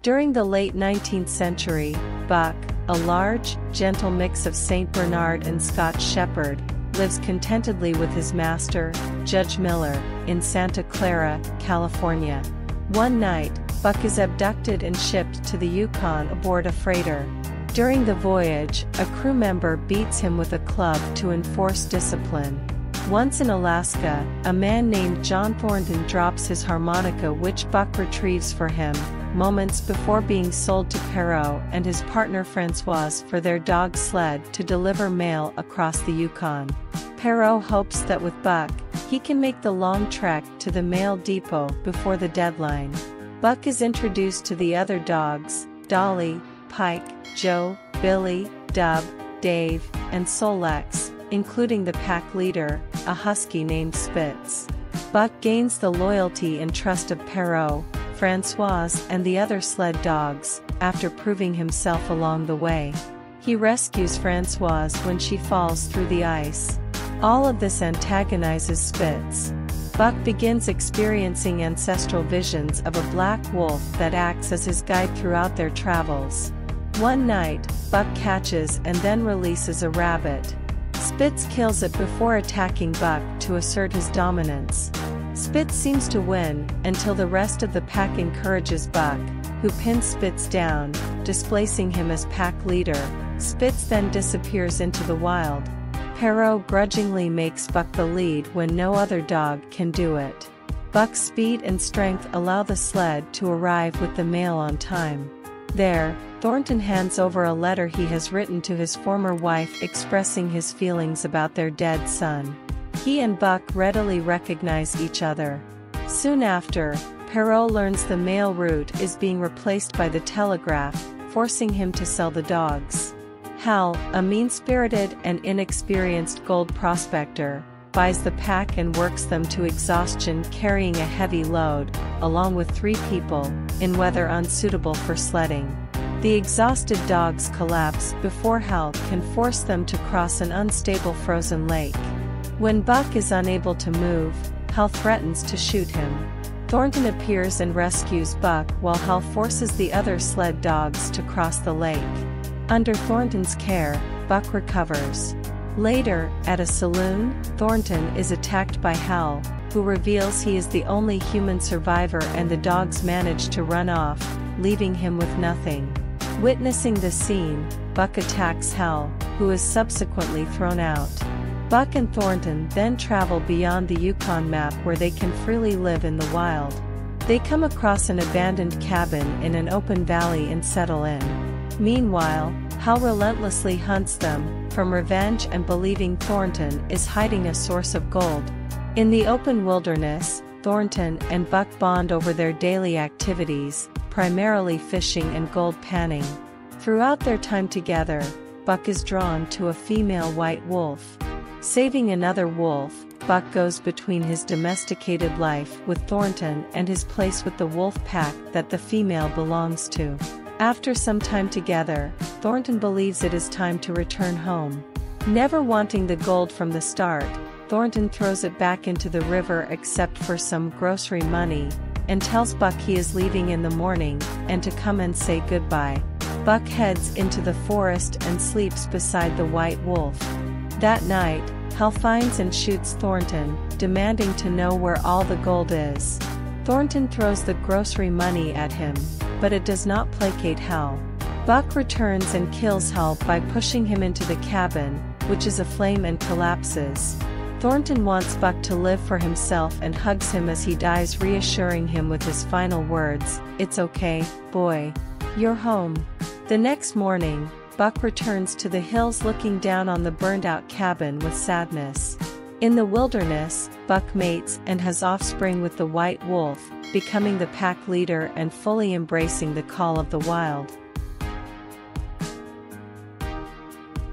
During the late 19th century, Buck, a large, gentle mix of Saint Bernard and Scotch Shepherd, lives contentedly with his master, Judge Miller, in Santa Clara, California. One night, Buck is abducted and shipped to the Yukon aboard a freighter. During the voyage, a crew member beats him with a club to enforce discipline. Once in Alaska, a man named John Thornton drops his harmonica, which Buck retrieves for him, moments before being sold to Perrault and his partner Françoise for their dog sled to deliver mail across the Yukon. Perrault hopes that with Buck, he can make the long trek to the mail depot before the deadline. Buck is introduced to the other dogs, Dolly, Pike, Joe, Billy, Dub, Dave, and Solex, including the pack leader, a husky named Spitz. Buck gains the loyalty and trust of Perrault, Françoise, and the other sled dogs, after proving himself along the way. He rescues Françoise when she falls through the ice. All of this antagonizes Spitz. Buck begins experiencing ancestral visions of a black wolf that acts as his guide throughout their travels. One night, Buck catches and then releases a rabbit. Spitz kills it before attacking Buck to assert his dominance. Spitz seems to win, until the rest of the pack encourages Buck, who pins Spitz down, displacing him as pack leader. Spitz then disappears into the wild. Perrault grudgingly makes Buck the lead when no other dog can do it. Buck's speed and strength allow the sled to arrive with the mail on time. There, Thornton hands over a letter he has written to his former wife expressing his feelings about their dead son. He and Buck readily recognize each other. Soon after, Perrault learns the mail route is being replaced by the telegraph, forcing him to sell the dogs. Hal, a mean-spirited and inexperienced gold prospector, buys the pack and works them to exhaustion, carrying a heavy load, along with 3 people, in weather unsuitable for sledding. The exhausted dogs collapse before Hal can force them to cross an unstable frozen lake. When Buck is unable to move, Hal threatens to shoot him. Thornton appears and rescues Buck while Hal forces the other sled dogs to cross the lake. Under Thornton's care, Buck recovers. Later, at a saloon, Thornton is attacked by Hal, who reveals he is the only human survivor, and the dogs manage to run off, leaving him with nothing. Witnessing the scene, Buck attacks Hal, who is subsequently thrown out. Buck and Thornton then travel beyond the Yukon map where they can freely live in the wild. They come across an abandoned cabin in an open valley and settle in. Meanwhile, Hal relentlessly hunts them, from revenge and believing Thornton is hiding a source of gold. In the open wilderness, Thornton and Buck bond over their daily activities, primarily fishing and gold panning. Throughout their time together, Buck is drawn to a female white wolf. Saving another wolf, Buck goes between his domesticated life with Thornton and his place with the wolf pack that the female belongs to. After some time together, Thornton believes it is time to return home. Never wanting the gold from the start, Thornton throws it back into the river except for some grocery money, and tells Buck he is leaving in the morning, and to come and say goodbye. Buck heads into the forest and sleeps beside the white wolf. That night, Hal finds and shoots Thornton, demanding to know where all the gold is. Thornton throws the grocery money at him, but it does not placate Hal. Buck returns and kills Hal by pushing him into the cabin, which is aflame and collapses. Thornton wants Buck to live for himself and hugs him as he dies, reassuring him with his final words, "It's okay, boy. You're home." The next morning, Buck returns to the hills looking down on the burned-out cabin with sadness. In the wilderness, Buck mates and has offspring with the white wolf, becoming the pack leader and fully embracing the call of the wild.